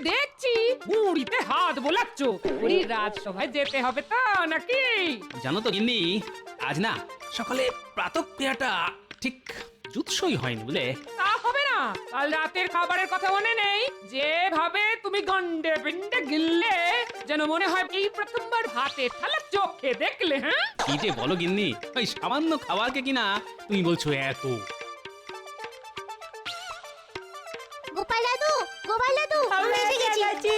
দেখছি বুড়িতে হাত বোলাচ্ছ, ওই রাজসভায় যেতে হবে তো নাকি? জানো তো গিন্নি, আজ না সকালে প্রাতঃক্রিয়াটা ঠিক জুৎসই হয়নি বুঝলে। তা হবে না, কাল রাতের খাবারের কথা মনে নেই? যেভাবে তুমি গন্ডে পিন্ডে গিললে, যেন মনে হয় এই প্রথমবার ভাতে থালা চোখে দেখলে। হ্যাঁ, কি যে বলো গিন্নি, ওই সামান্য খাবারকে কিনা তুমি বলছো এত। গোপাল দাদু, গোপাল দাদু, আমরা এসে গেছি।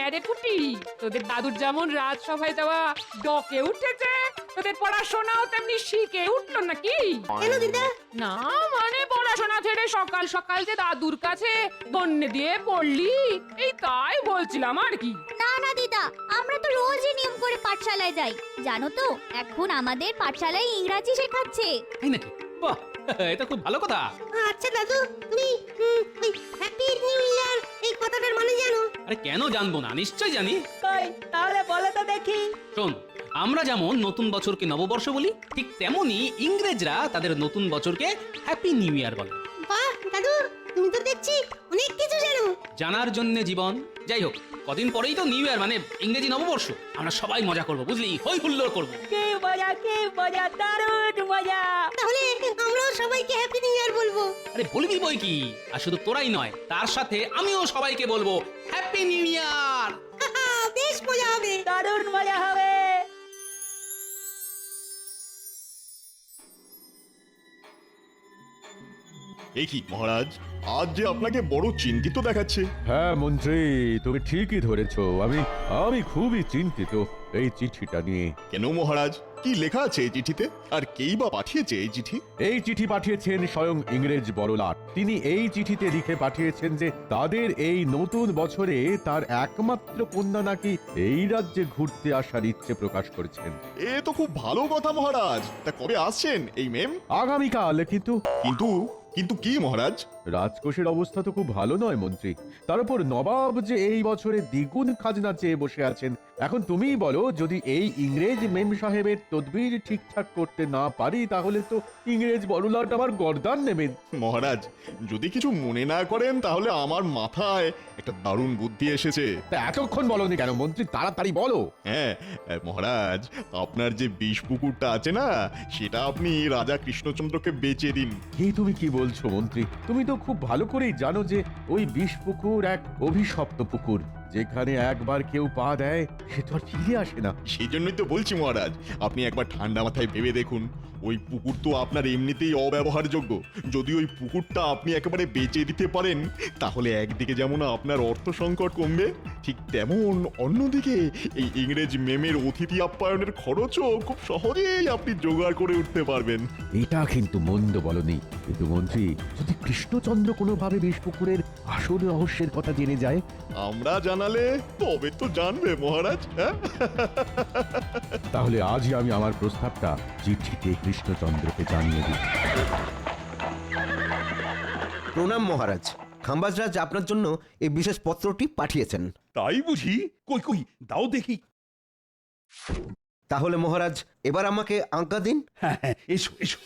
আরে পুটি, তোদের দাদুর যেমন রাজসভায় যাওয়া ডকে উঠেছে, তোদের পড়াশোনাও তেমনি শিখে উঠলো নাকি? কেন দিদা? না মানে পড়াশোনা ছেড়ে সকাল সকাল যে দাদুর কাছে গন্নে দিয়ে পড়লি, এই তাই বলছিলাম আর কি। না না দিদা, আমরা তো রোজই নিয়ম করে পাঠশালায় যাই। জানো তো, এখন আমাদের পাঠশালায় ইংরাজি শেখাচ্ছে। তাই নাকি? বাহ, এটা খুব ভালো কথা। আচ্ছা দাদু, তুমি হ্যাপি নিউ ইয়ার এই কথাটার মানে জানো? আরে কেন জানবো না, নিশ্চয় জানি। কই তাহলে বলো তো দেখি। শোন, আমরা যেমন নতুন বছরকে নববর্ষ বলি, ঠিক তেমনি ইংরেজরা তাদের নতুন বছরকে হ্যাপি নিউ ইয়ার বলে। বাহ দাদু, তুমি তো দেখছি অনেক কিছু জানো। জানার জন্য জীবন। যাই হোক, কদিন পরেই তো নিউ ইয়ার মানে ইংরেজি নববর্ষ। আমরা সবাই মজা করবো বুঝলি, হই হুল্লোড় করবো। কি মজা, দারুণ মজা। তাহলে আমরাও সবাইকে হ্যাপি নিউ ইয়ার বলবো। আরে বলবি বই কি, আর শুধু তোরাই নয়, তার সাথে আমিও সবাইকে বলবো হ্যাপি নিউ ইয়ার। বেশ মজা হবে। দারুণ মজা হবে। এ কি মহারাজ, আজ যে আপনাকে বড় চিন্তিত দেখাচ্ছে। হ্যাঁ মন্ত্রী, তুমি ঠিকই ধরেছো। আমি খুবই চিন্তিত এই চিঠিটা নিয়ে। কেন মহারাজ, কি লেখা আছে এই চিঠিতে, আর কেই বা পাঠিয়েছে এই চিঠি? এই চিঠি পাঠিয়েছেন স্বয়ং ইংরেজ বড়লাট। তিনি এই চিঠিতে লিখে পাঠিয়েছেন যে তাদের এই নতুন বছরে তার একমাত্র কন্যা নাকি এই রাজ্যে ঘুরতে আসার ইচ্ছে প্রকাশ করেছেন। এ তো খুব ভালো কথা মহারাজ। তা কবে আসছেন এই মেম? আগামীকাল। কিন্তু কিন্তু কিন্তু কি মহারাজ? রাজকোষের অবস্থা তো খুব ভালো নয় মন্ত্রী। তার উপর নবাব যে এই বছরে দ্বিগুণ খাজনা চেয়ে বসে আছেন। এখন তুমিই বলো, যদি এই ইংরেজ মেম সাহেবের তদবির ঠিকঠাক করতে না পারি, তাহলে তো ইংরেজ বড়লাট আবার গর্দান নেবেন। মহারাজ, যদি কিছু মনে না করেন, তাহলে আমার মাথায় একটা দারুণ বুদ্ধি এসেছে। তা এতক্ষণ বলনি কেন মন্ত্রী? তাড়াতাড়ি বলো। হ্যাঁ মহারাজ, আপনার যে বিষ পুকুরটা আছে না, সেটা আপনি রাজা কৃষ্ণচন্দ্রকে বেচে দিন। তুমি কি বলছো মন্ত্রী? তুমি তো খুব ভালো করেই জানো যে ওই বিষ পুকুর এক অভিশপ্ত পুকুর। যেখানে একবার কেউ পা দেয়, সে তো আর ফিরে আসে না। সেই জন্যই তো বলছি মহারাজ, আপনি একবার ঠান্ডা মাথায় ভেবে দেখুন। ওই পুকুর তো আপনার এমনিতেই অব্যবহারযোগ্য। যদি ওই পুকুরটা আপনি একেবারে বেচে দিতে পারেন, তাহলে একদিকে যেমন আপনার অর্থ সংকট কমবে, ঠিক তেমন অন্যদিকে এই ইংরেজ মেমের অতিথি আপ্যায়নের খরচও খুব সহজেই আপনি জোগাড় করে উঠতে পারবেন। এটা কিন্তু মন্দ বলনি। কিন্তু মন্ত্রী, যদি কৃষ্ণচন্দ্র কোনোভাবে বিষ পুকুরের আসল রহস্যের কথা জেনে যায়? আমরা জানালে তবে তো জানবে মহারাজ। হ্যাঁ, তাহলে আজই আমি আমার প্রস্তাবটা চিঠিতে কৃষ্ণচন্দ্রকে জানিয়ে দিই। প্রণাম মহারাজ। খাম্বাজরাজ আপনার জন্য এই বিশেষ পত্রটি পাঠিয়েছেন। তাই বুঝি? কই কই দাও দেখি। তাহলে মহারাজ, এবার আমাকে আজ্ঞা দিন। হ্যাঁ হ্যাঁ, এসো এসো।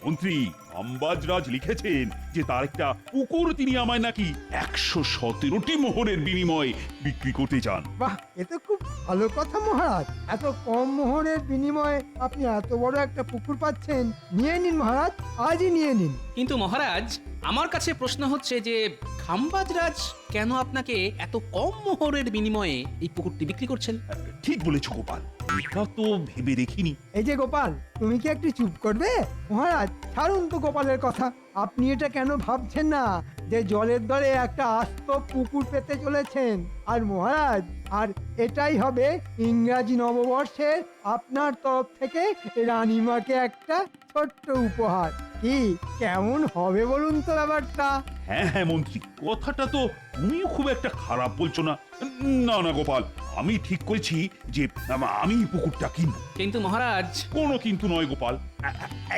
মন্ত্রী, আম্বাজরাজ লিখেছেন যে তার একটা পুকুর তিনি আমায় নাকি 117টি মোহরের বিনিময়ে বিক্রি করতে চান। বাহ, এ তো খুব ভালো কথা মহারাজ। এত কম মোহরের বিনিময়ে আপনি এত বড় একটা পুকুর পাচ্ছেন। নিয়ে নিন মহারাজ, আজই নিয়ে নিন। কিন্তু মহারাজ, আমার কাছে প্রশ্ন হচ্ছে যে খাম্বাজরাজ কেন আপনাকে এত কম মোহরের বিনিময়ে এই পুকুরটি বিক্রি করছেন? ঠিক বলেছ গোপাল, এটা তো ভেবে দেখিনি। এই যে গোপাল, তুমি কি একটু চুপ করবে? মহারাজ, ছাড়ুন তো গোপালের কথা। আপনি এটা কেন ভাবছেন না যে জলের দরে একটা আস্ত পুকুর পেতে চলেছেন? আর মহারাজ, আর এটাই হবে ইংরাজি নববর্ষের আপনার তরফ থেকে রানীমাকে একটা ছোট্ট উপহার। কি কেমন হবে বলুন তো ব্যাপারটা? হ্যাঁ হ্যাঁ মন্ত্রী, কথাটা তো তুমিও খুব একটা খারাপ বলছো না। না না গোপাল, আমি ঠিক করেছি যে আমি পুকুরটা কিনবো। কিন্তু মহারাজ, কোনো কিন্তু নয় গোপাল।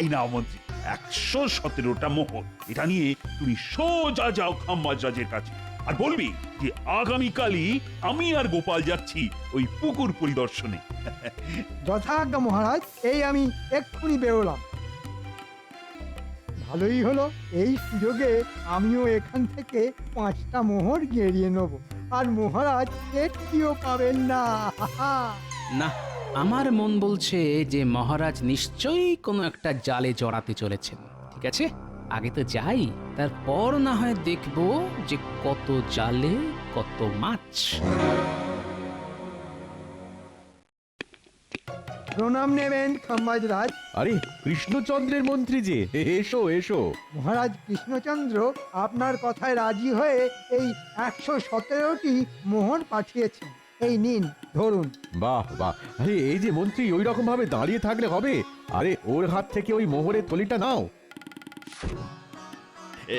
এই নাও মন্ত্রী, 117টা মোহর। এটা নিয়ে তুমি সোজা যাও খাম্বাজরাজের কাছে, আর বলবি যে আগামীকালই আমি আর গোপাল যাচ্ছি ওই পুকুর পরিদর্শনে। যথাজ্ঞা মহারাজ, এই আমি এক্ষুনি বেরোলাম। ভালোই হলো, এই সুযোগে আমিও এখান থেকে 5টা মোহর গেরিয়ে নেব, আর মহারাজ একটিও পাবেন না। না, আমার মন বলছে যে মহারাজ নিশ্চয়ই কোনো একটা জালে জড়াতে চলেছেন। ঠিক আছে, আগে তো যাই, তারপর না হয় দেখবো যে কত জালে কত মাছ। প্রণাম নেবেন খাম্বাজ রাজ। আরে কৃষ্ণচন্দ্রের মন্ত্রী যে, এসো এসো। মহারাজ কৃষ্ণচন্দ্র আপনার কথায় রাজি হয়ে এই 117টি মোহর পাঠিয়েছেন। এই নিন, ধরুন। বাহ বাহ, আরে এই যে মন্ত্রী ওই রকম ভাবে দাঁড়িয়ে থাকলে হবে? আরে ওর হাত থেকে ওই মোহরের থলিটা নাও।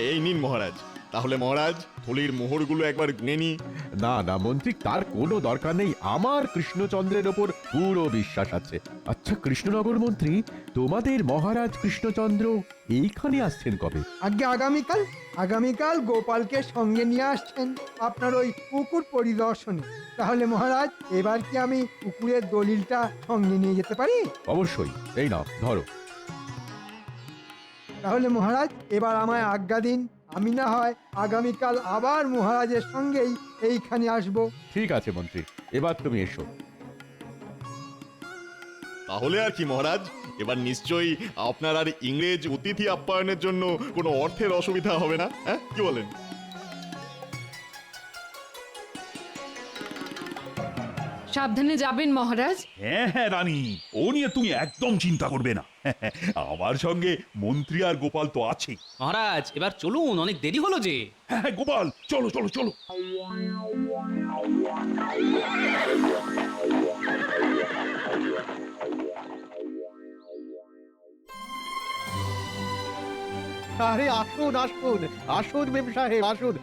এই নিন মহারাজ। তাহলে মহারাজ, থলির মোহরগুলো একবার গুনে নি। না না মন্ত্রী, তার কোনো দরকার নেই, আমার কৃষ্ণচন্দ্রের ওপর পুরো বিশ্বাস আছে। আচ্ছা কৃষ্ণনগর মন্ত্রী, তোমাদের মহারাজ কৃষ্ণচন্দ্র এইখানে আসছেন কবে? আগে আগামীকাল। আগামীকাল গোপালকে সঙ্গে নিয়ে আসছেন আপনার ওই পুকুর পরিদর্শনে। তাহলে মহারাজ, এবার কি আমি পুকুরের দলিলটা সঙ্গে নিয়ে যেতে পারি? অবশ্যই, এই নাও ধরো। তাহলে মহারাজ, এবার আমায় আজ্ঞা দিন। আমি না হয় আগামীকাল আবার মহারাজের সঙ্গেই এইখানে আসব। ঠিক আছে মন্ত্রী, এবার তুমি এসো। তাহলে আর কি মহারাজ, এবার নিশ্চয়ই আপনার আর ইংরেজ অতিথি আপ্যায়নের জন্য কোনো অর্থের অসুবিধা হবে না, হ্যাঁ কি বলেন? সাবধানে যাবেন মহারাজ। হ্যাঁ হ্যাঁ রানী, ও নিয়ে তুমি একদম চিন্তা করবে না। আমার সঙ্গে মন্ত্রী আর গোপাল তো আছেই। মহারাজ এবার চলুন, অনেক দেরি হলো যে। হ্যাঁ হ্যাঁ, গোপাল চলো চলো চলো। আরে আসুন আসুন আসুন মেম সাহেব আসুন।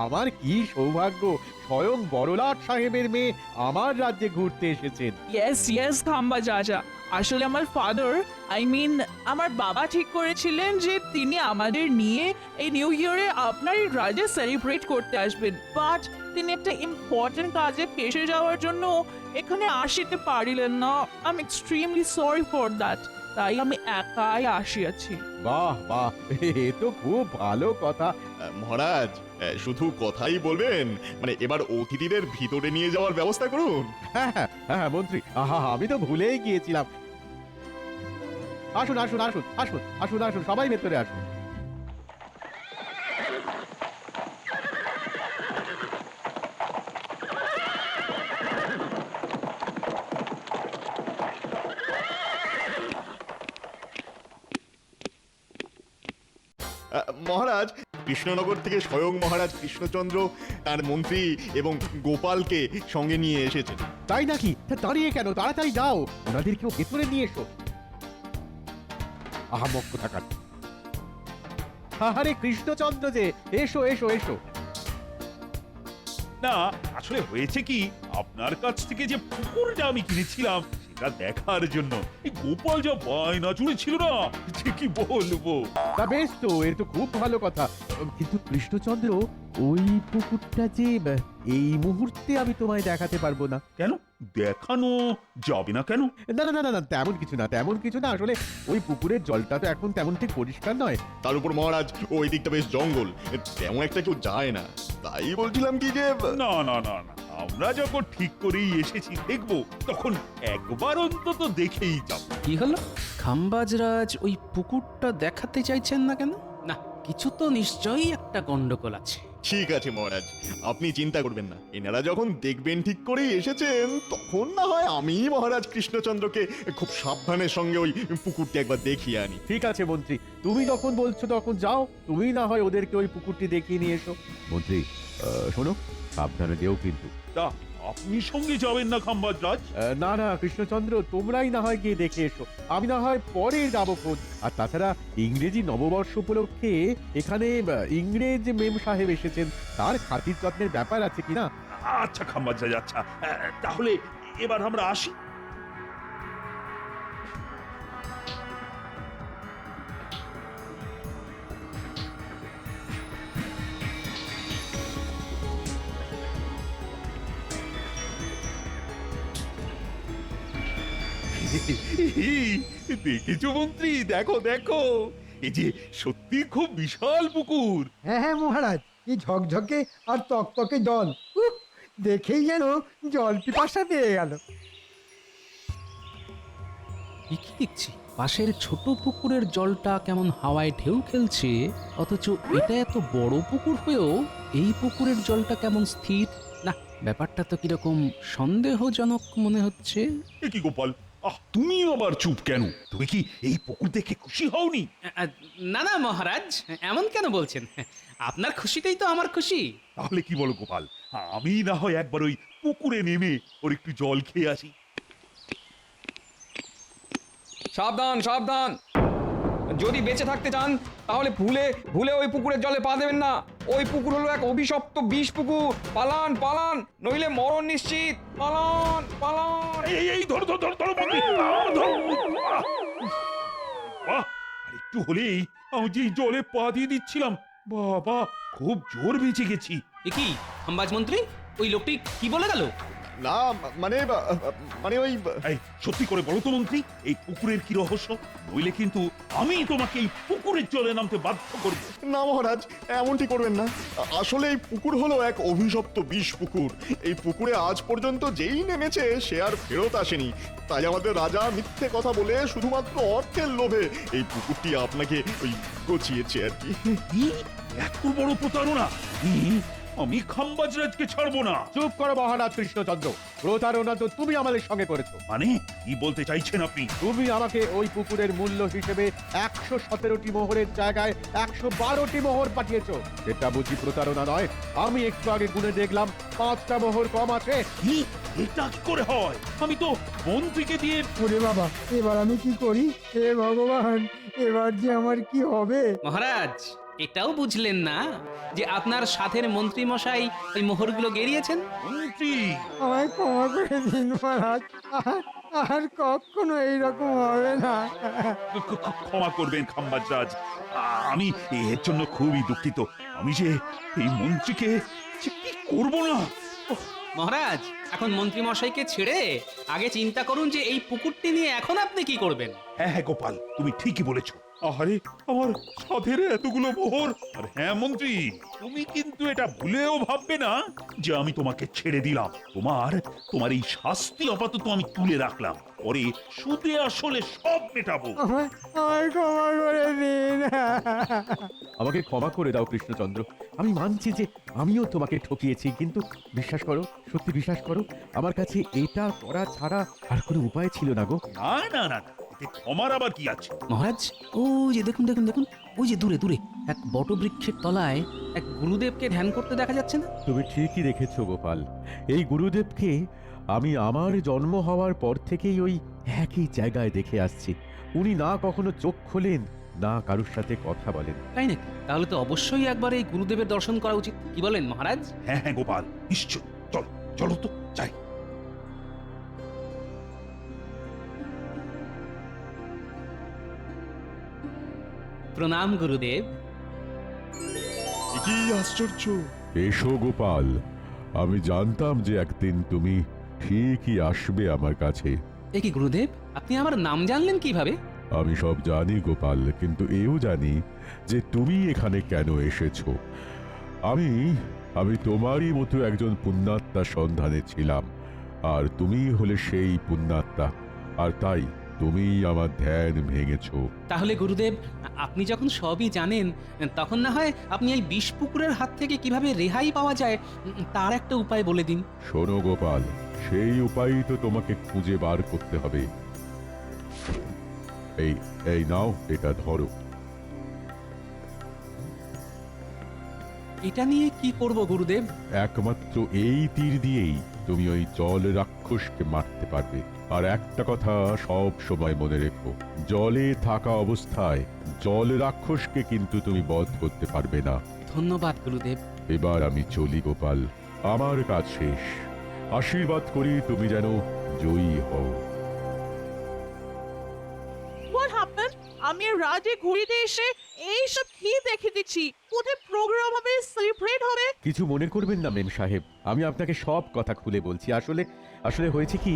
আমার কি সৌভাগ্য, স্বয়ং বড়লাট সাহেবের মেয়ে আমার রাজ্যে ঘুরতে এসেছেন। ইয়েস খাম্বা রাজা, আসলে আমার ফাদার আমার বাবা ঠিক করেছিলেন যে তিনি আমাদের নিয়ে এই নিউ ইয়ারে আপনার এই রাজ্যে সেলিব্রেট করতে আসবেন, বাট তিনি একটা ইম্পর্টেন্ট কাজে ফেসে যাওয়ার জন্য এখানে আসতে পারিলেন না। I am extremely sorry for that. তাই আমি একাই আসিয়াছি। বাহ বাহ, এ তো খুব ভালো কথা। মহারাজ, শুধু কথাই বলবেন, মানে এবার অতিথিদের ভিতরে নিয়ে যাওয়ার ব্যবস্থা করুন। হ্যাঁ হ্যাঁ হ্যাঁ মন্ত্রী, আহা আমি তো ভুলেই গিয়েছিলাম। আসুন আসুন আসুন আসুন আসুন আসুন, সবাই ভেতরে আসুন। মহারাজ, কৃষ্ণনগর থেকে স্বয়ং মহারাজ কৃষ্ণচন্দ্র তার মন্ত্রী এবং গোপালকে সঙ্গে নিয়ে এসেছেন। তাই নাকি? তা দাঁড়িয়ে কেন, তাড়াতাড়ি যাও, ওনাদেরকেও ভেতরে নিয়ে এসো। আহামক কোথাকার। আরে কৃষ্ণচন্দ্র যে, এসো এসো এসো। না আসলে হয়েছে কি, আপনার কাছ থেকে যে পুকুরটা আমি কিনেছিলাম সেটা দেখার জন্য এই গোপাল যা বায়না জুড়েছিল না, যে কি বলবো। তা বেশ তো, এর তো খুব ভালো কথা। কিন্তু কৃষ্ণচন্দ্র, ওই পুকুরটা যে এই মুহূর্তে আমি তোমায় দেখাতে পারবো না। কেন দেখানো যাবে না কেন? না না না না না, তেমন কিছু না, তেমন কিছু না। আসলে ওই পুকুরের জলটা তো এখন তেমন ঠিক পরিষ্কার নয়। তার উপর মহারাজ, ওই দিকটা বেশ জঙ্গল, তেমন একটা কেউ যায় না। তাই বলছিলাম কি যে না না না না, আমরা যখন ঠিক করেই এসেছি দেখবো, তখন একবার অন্তত দেখেই যাব। কি হলো, খাম্বাজরাজ ওই পুকুরটা দেখাতে চাইছেন না কেন? না, কিছু তো নিশ্চয়ই একটা গন্ডগোল আছে। ঠিক আছে মহারাজ, আপনি চিন্তা করবেন না। এনারা যখন দেখবেন ঠিক করেই এসেছেন, তখন না হয় আমি মহারাজ কৃষ্ণচন্দ্রকে খুব সাবধানের সঙ্গে ওই পুকুরটি একবার দেখিয়ে আনি। ঠিক আছে মন্ত্রী, তুমি যখন বলছো তখন যাও, তুমি না হয় ওদেরকে ওই পুকুরটি দেখিয়ে নিয়ে এসো। মন্ত্রী শোনো, সাবধানে যেও কিন্তু। তা আপনি সঙ্গে যাবেন না খাম্বাজ রাজ? না না কৃষ্ণচন্দ্র, তোমরাই না হয় গিয়ে দেখে এসো, আমি না হয় পরে যাবো খোঁজ। আর তাছাড়া ইংরেজি নববর্ষ উপলক্ষে এখানে ইংরেজ মেম সাহেব এসেছেন, তার খাতির যত্নের ব্যাপার আছে কিনা। আচ্ছা খাম্বাজ রাজ, আচ্ছা তাহলে এবার আমরা আসি। দেখেছো মন্ত্রী, দেখো দেখো, এই যে সত্যি খুব বিশাল পুকুর। হ্যাঁ হ্যাঁ মহারাজ, কি ঝকঝকে আর তকতকে জল। উফ, দেখেই যেন জল পিপাসা পেয়ে গেল। কি দেখছি পাশের ছোট পুকুরের জলটা কেমন হাওয়ায় ঢেউ খেলছে, অথচ এটা এত বড় পুকুর হয়েও এই পুকুরের জলটা কেমন স্থির। না, ব্যাপারটা তো কিরকম সন্দেহজনক মনে হচ্ছে। এ কি গোপাল, তুমি আবার চুপ কেন? তুমি কি এই পুকুর দেখে খুশি হওনি? না না মহারাজ, এমন কেন বলছেন? আপনার খুশিতেই তো আমার খুশি। তাহলে কি বলো গোপাল, আমি না হয় একবার ওই পুকুরে নেমে ওর একটু জল খেয়ে আসি। সাবধান সাবধান, যদি বেঁচে থাকতে চান তাহলে ভুলে ভুলে ওই পুকুরের জলে পা দেবেন না। ওই পুকুর হলো এক অভিশপ্ত বিষ পুকুর। পালান পালান, নইলে মরণ নিশ্চিত। পালান পালান। এই ধরো ধরো ধরো ধরো মন্ত্রী, ধরো। বাহ, আর একটু হলেই আমি যে জলে পা দিয়ে দিচ্ছিলাম, বাবা খুব জোর বেঁচে গেছি। এ কি হাম্বাজ মন্ত্রী, ওই লোকটি কি বলে গেল? না মানে মানে ওই এই সত্যি করে বলো তো মন্ত্রী, এই পুকুরের কি রহস্য? নইলে কিন্তু আমি তোমাকে এই পুকুরের জলে নামতে বাধ্য করব। না মহারাজ, এমনটি করবেন না। আসলে এই পুকুর হলো এক অভিশপ্ত বিষ পুকুর। এই পুকুরে আজ পর্যন্ত যেই নেমেছে সে আর ফেরত আসেনি। তাই আমাদের রাজা মিথ্যে কথা বলে শুধুমাত্র অর্থের লোভে এই পুকুরটি আপনাকে ওই গচিয়েছে আর কি। কি এত বড় প্রতারণা! আমি খাম্বাজরাজকে ছাড়বো না। চুপ করো মহারাজ কৃষ্ণচন্দ্র, প্রতারণা তো তুমি আমাদের সঙ্গে করেছো। মানে কি বলতে চাইছেন আপনি? তুমি আমাকে ওই পুকুরের মূল্য হিসেবে 117টি মোহরের জায়গায় 112টি মোহর পাঠিয়েছো। এটা বুঝি প্রতারণা নয়? আমি একটু আগে গুনে দেখলাম 5টা মোহর কম আছে। কি, এটা কি করে হয়? আমি তো মন্ত্রীকে দিয়ে। ওরে বাবা, এবার আমি কি করি? হে ভগবান, এবার যে আমার কি হবে? মহারাজ, এটাও বুঝলেন না যে আপনার সাথের মন্ত্রী মশাই ওই মোহরগুলো গেরিয়েছেন? মন্ত্রী, আমায় ক্ষমা করে দিন মহারাজ, আর কখনো এইরকম হবে না। ক্ষমা করবেন খাম্বাজরাজ, আমি এর জন্য খুবই দুঃখিত। আমি যে এই মন্ত্রীকে যে কি করবো না। মহারাজ, এখন মন্ত্রী মশাইকে ছেড়ে আগে চিন্তা করুন যে এই পুকুরটি নিয়ে এখন আপনি কি করবেন। হ্যাঁ হ্যাঁ গোপাল, তুমি ঠিকই বলেছো। আরে আমার সাধের এতগুলো মোহর। আর হ্যাঁ মন্ত্রী, তুমি কিন্তু এটা ভুলেও ভাববে না যে আমি তোমাকে ছেড়ে দিলাম। তোমার এই শাস্তি আপাতত আমি তুলে রাখলাম, পরে সুদে আসলে সব মেটাবো। আমায় ক্ষমা করে দিন। আমাকে ক্ষমা করে দাও কৃষ্ণচন্দ্র, আমি মানছি যে আমিও তোমাকে ঠকিয়েছি, কিন্তু বিশ্বাস করো, সত্যি বিশ্বাস করো, আমার কাছে এটা করা ছাড়া আর কোনো উপায় ছিল না গো। না না না না, এতে ক্ষমার আবার কি আছে? মহারাজ, ও যে দেখুন দেখুন দেখুন, ওই যে দূরে দূরে এক বটবৃক্ষের তলায় এক গুরুদেবকে ধ্যান করতে দেখা যাচ্ছে না? তুমি ঠিকই দেখেছো গোপাল, এই গুরুদেবকে আমি আমার জন্ম হওয়ার পর থেকেই ওই একই জায়গায় দেখে আসছি। উনি না কখনো চোখ খোলেন, না কারুর সাথে কথা বলেন। তাই নাকি? তাহলে তো অবশ্যই একবার এই গুরুদেবের দর্শন করা উচিত, কি বলেন মহারাজ? হ্যাঁ হ্যাঁ গোপাল, নিশ্চয়, চলো চলো তো যাই। প্রণাম গুরুদেব। কি আশ্চর্য! এসো গোপাল, আমি জানতাম যে একদিন তুমি ঠিকই আসবে আমার কাছে। এ কি গুরুদেব, আপনি আমার নাম জানলেন কিভাবে? আমি সব জানি গোপাল, কিন্তু এও জানি যে তুমি এখানে কেন এসেছো। আমি তোমারই মতো একজন পুণ্যাত্মার সন্ধানে ছিলাম, আর তুমি হলে সেই পুণ্যাত্মা, আর তাই তুমি আমার ধ্যান ভেঙেছো। তাহলে গুরুদেব, আপনি যখন সবই জানেন, তখন না হয় আপনি এই বিষ পুকুরের হাত থেকে কিভাবে রেহাই পাওয়া যায় তার একটা উপায় বলে দিন। শোনো গোপাল, সেই উপায়ই তো তোমাকে খুঁজে বার করতে হবে। এই নাও, এটা ধরো। এটা নিয়ে কি করব গুরুদেব? একমাত্র এই তীর দিয়েই তুমি ওই জল রাক্ষসকে মারতে পারবে। আর একটা কথা সব সময় মনে রেখো, জলে থাকা অবস্থায় জল রাক্ষসকে কিন্তু তুমি বধ করতে পারবে না। ধন্যবাদ গুরুদেব। এবার আমি চলি গোপাল, আমার কাজ শেষ। আশীর্বাদ করি তুমি যেন জয়ী হও। What happened? আমি রাজে ঘুরিতে এসে এইসব কি দেখে দিচ্ছি? কোথায় প্রোগ্রাম হবে, সেলিব্রেট হবে? কিছু মনে করবেন না মেম সাহেব, আমি আপনাকে সব কথা খুলে বলছি। আসলে আসলে হয়েছে কি,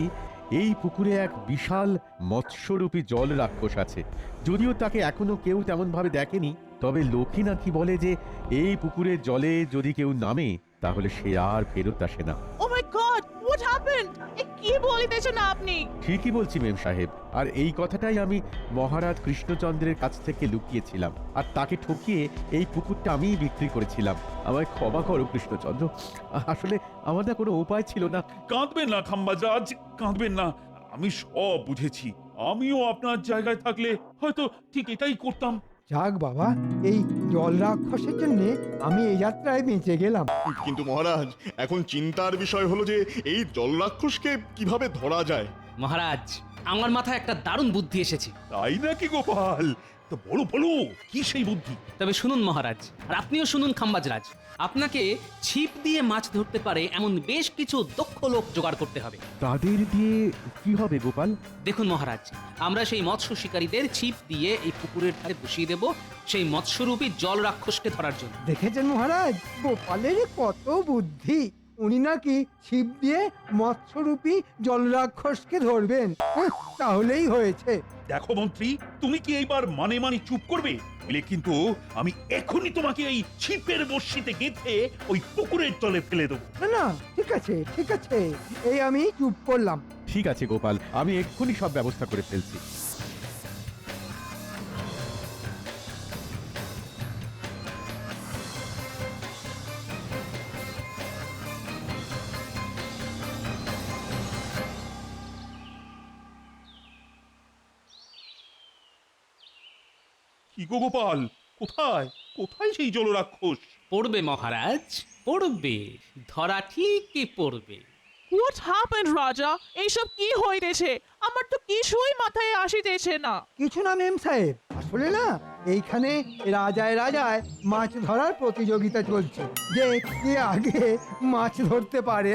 এই পুকুরে এক বিশাল মৎস্যরূপী জল রাক্ষস আছে। যদিও তাকে এখনো কেউ তেমন ভাবে দেখেনি, তবে লোকে নাকি বলে যে এই পুকুরের জলে যদি কেউ নামে তাহলে সে আর ফেরত আসে না। ও মাই গড, হোয়াট হ্যাপেন্ড? কি বলিতেছেন আপনি? ঠিকই বলছি মেম সাহেব, আর এই কথাটাই আমি মহারাজ কৃষ্ণচন্দ্রের কাছ থেকে লুকিয়েছিলাম, আর তাকে ঠকিয়ে এই পুকুরটা আমিই বিক্রি করেছিলাম। আমায় ক্ষমা করো কৃষ্ণচন্দ্র, আসলে আমার না কোনো উপায় ছিল না। কাঁদবেন না খাম্বাজাজ, কাঁদবেন না। আমি সব বুঝেছি। আমিও আপনার জায়গায় থাকলে হয়তো ঠিক এটাই করতাম। যাক বাবা, এই জল রাক্ষসের জন্য আমি এই যাত্রায় বেঁচে গেলাম। কিন্তু মহারাজ, এখন চিন্তার বিষয় হলো যে এই জল রাক্ষসকে কিভাবে ধরা যায়। মহারাজ, আমার মাথায় একটা দারুণ বুদ্ধি এসেছে। তাই নাকি গোপাল? তো বলো বলো, কি সেই বুদ্ধি? তবে শুনুন মহারাজ, আর আপনিও শুনুন খাম্বাজরাজ, আপনাকে ছিপ দিয়ে মাছ ধরতে পারে এমন বেশ কিছু দক্ষ লোক জোগাড় করতে হবে। তাদের দিয়ে কি হবে গোপাল? দেখুন মহারাজ, আমরা সেই মৎস্য শিকারীদের ছিপ দিয়ে এই পুকুরের ধারে বসিয়ে দেব সেই মৎস্যরূপী জল রাক্ষসকে ধরার জন্য। দেখেছেন মহারাজ, গোপালের কত বুদ্ধি! উনি নাকি ছিপ দিয়ে মৎস্যরূপী জল রাক্ষসকে ধরবেন। তাহলেই হয়েছে। দেখো মন্ত্রী, তুমি কি এইবার মানে মানে চুপ করবে? বলে কিন্তু আমি এখনই তোমাকে এই ছিপের বড়শিতে গেঁথে ওই পুকুরের তলে ফেলে দেবো। না না, ঠিক আছে ঠিক আছে, এই আমি চুপ করলাম। ঠিক আছে গোপাল, আমি এক্ষুনি সব ব্যবস্থা করে ফেলছি। কি গো গোপাল, কোথায় কোথায় সেই জলরাক্ষস? পড়বে মহারাজ, পড়বে, ধরা ঠিকই পড়বে। হোয়াট হ্যাপেন্ড রাজা? এইসব কি হইতেছে? আমার তো কিছুই মাথায় আসিতেছে না। কিছু না মেম সাহেব, আসলে না এইখানে রাজায় রাজায় মাছ ধরার প্রতিযোগিতা চলছে, যে কে আগে মাছ ধরতে পারে।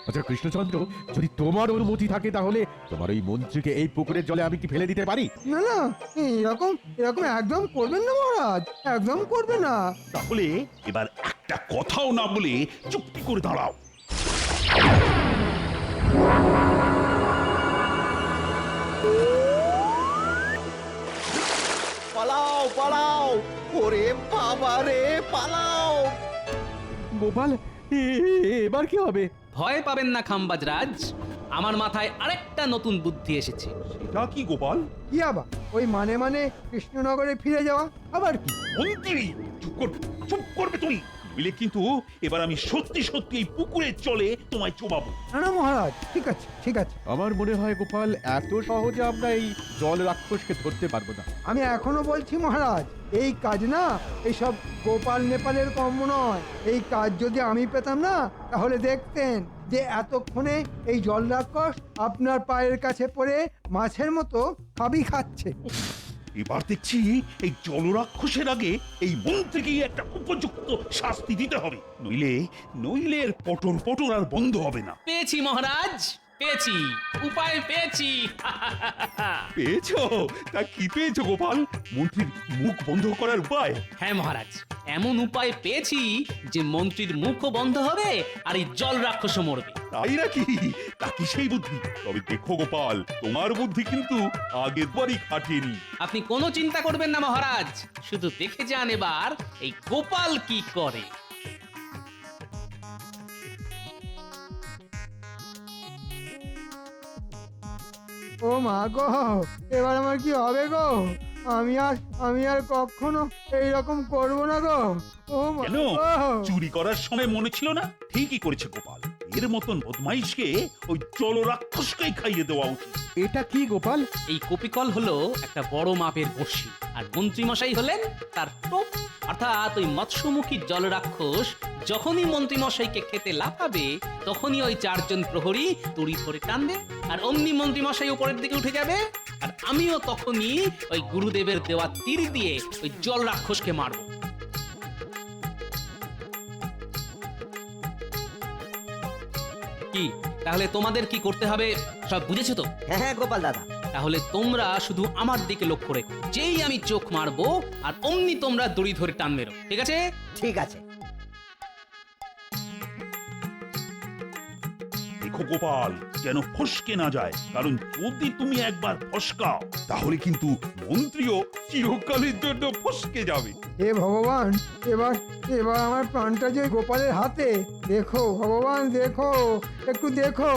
আচ্ছা কৃষ্ণচন্দ্র, যদি তোমার অনুমতি থাকে তাহলে তোমার ওই মন্ত্রীকে এই পুকুরের জলে আমি কি ফেলে দিতে পারি? না না, এরকম এরকম একদম করবেন না মহারাজ, একদম করবে না। তাহলে এবার একটা কথাও না বলে চুপটি করে দাঁড়াও। পালাও পালাও, ওরে বাবা রে, পালাও! গোপাল, এবার কি হবে? ভয় পাবেন না খাম্বাজরাজ, আমার মাথায় আরেকটা নতুন বুদ্ধি এসেছে। সেটা কি গোপাল? কি আবার? ওই মানে মানে কৃষ্ণনগরে ফিরে যাওয়া আবার কি? মন্ত্রী, চুপ করবে তুমি, বুঝলে কিন্তু এবার আমি সত্যি সত্যি এই পুকুরের চলে তোমায় চোবাবো। না না মহারাজ, ঠিক আছে ঠিক আছে। আমার মনে হয় গোপাল, এত সহজে আমরা এই জল রাক্ষসকে ধরতে পারবো না। আমি এখনো বলছি মহারাজ, এই কাজ না এইসব গোপাল নেপালের কর্ম নয়। এই কাজ যদি আমি পেতাম না, তাহলে দেখতেন যে এতক্ষণে এই জল রাক্ষস আপনার পায়ের কাছে পড়ে মাছের মতো খাবি খাচ্ছে। এবার দেখছি এই জলরাক্ষসের আগে এই মন্ত্রীকেই একটা উপযুক্ত শাস্তি দিতে হবে, নইলে নইলে এর পটর পটর আর বন্ধ হবে না। পেয়েছি মহারাজ, পেয়েছি, উপায় পেয়েছি। পেয়েছো? তা কি পেয়েছো গোপাল? মন্ত্রীর মুখ বন্ধ করার উপায়? হ্যাঁ মহারাজ, এমন উপায় পেয়েছি যে মন্ত্রীর মুখও বন্ধ হবে আর এই জল রাক্ষসও মরবে। তাই নাকি? তা কি সেই বুদ্ধি? তবে দেখো গোপাল, তোমার বুদ্ধি কিন্তু আগের বারই খাটেনি। আপনি কোনো চিন্তা করবেন না মহারাজ, শুধু দেখে যান এবার এই গোপাল কি করে। ও মা গো, এবার আমার কি হবে গো? আমি আর কখনো এইরকম করব না গো। ও মা কেন? গো। চুরি করার সময় মনে ছিল না? ঠিকই করেছে গোপাল, এর মতন বদমাইশকে ওই জলরাক্ষসকেই খাইয়ে দেওয়া উচিত। এটা কি গোপাল? এই কপিকল হলো একটা বড় মাপের বড়শি, আর মন্ত্রীমশাই হলেন তার টোপ। অর্থাৎ ওই মৎস্যমুখী জল রাক্ষস যখনই মন্ত্রীমশাইকে খেতে লাফাবে, তখনই ওই চারজন প্রহরী দড়ি ধরে টানবে, আর অমনি মন্ত্রীমশাই উপরের দিকে উঠে যাবে, আর আমিও তখনই ওই গুরুদেবের দেওয়া তীর দিয়ে ওই জল রাক্ষসকে মারব। কি তাহলে তোমাদের কি করতে হবে সব বুঝেছো তো? হ্যাঁ হ্যাঁ গোপাল দাদা, তাহলে তোমরা শুধু আমার দিকে লক্ষ্য রেখো। যেই আমি চোখ মারবো আর অমনি তোমরা দড়ি ধরে টান মেরো, ঠিক আছে? ঠিক আছে। দেখো গোপাল, যেন ফসকে না যায়, কারণ যদি তুমি একবার ফসকাও তাহলে কিন্তু মন্ত্রীও চিরকালের জন্য ফসকে যাবে। হে ভগবান, এবার এবার আমার প্রাণটা যে গোপালের হাতে। দেখো ভগবান, দেখো, একটু দেখো।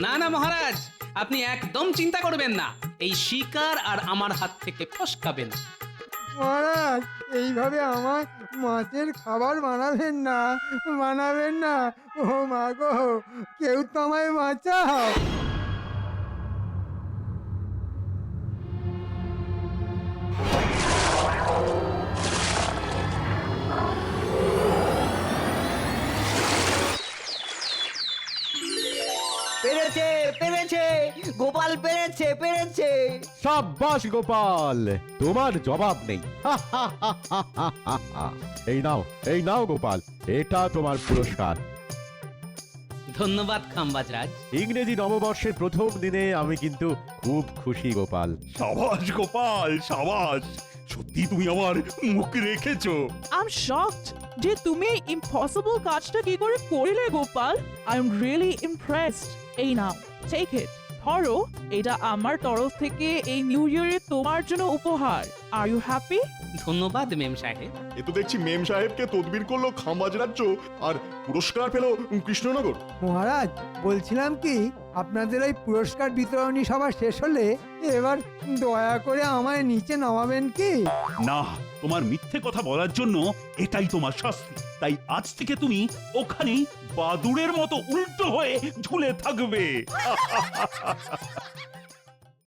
না না মহারাজ, আপনি একদম চিন্তা করবেন না, এই শিকার আর আমার হাত থেকে ফসকাবে না। মহারাজ, এইভাবে আমার মাছের খাবার বানাবেন না, বানাবেন না। ও মা গো, কেউ তো আমায় বাঁচাও। পেরেছে, পেরেছে, গোপাল পেরেছে, পেরেছে। সাব্বাস গোপাল, তোমার জবাব নেই। এই নাও গোপাল, এটা তোমার পুরস্কার। ধন্যবাদ খাম্বাজ রাজ। ইংরেজি নববর্ষের প্রথম দিনে আমি কিন্তু খুব খুশি গোপাল। সাবাস গোপাল, সাবাস, সত্যি তুমি আমার মুখ রেখেছো। আই এম শকড যে তুমি ইম্পসিবল কাজটা কি করে করলে Gopal. I am really impressed. এই নাও, টেক ইট। ধরো, এটা আমার তরফ থেকে এই নিউ ইয়ারে তোমার জন্য উপহার। Are you happy? ধন্যবাদ মেম সাহেব। এ তো দেখছি মেম সাহেবকে তদবির করলো খাম্বাজ রাজ্য, আর পুরস্কার পেল কৃষ্ণনগর। মহারাজ, বলছিলাম কি, আপনাদের ওই পুরস্কার বিতরণী সভা শেষ হলে এবার দয়া করে আমায় নিচে নামাবেন কি? না, তোমার মিথ্যে কথা বলার জন্য এটাই তোমার শাস্তি। তাই আজ থেকে তুমি ওখানেই বাদুড়ের মতো উল্টো হয়ে ঝুলে থাকবে।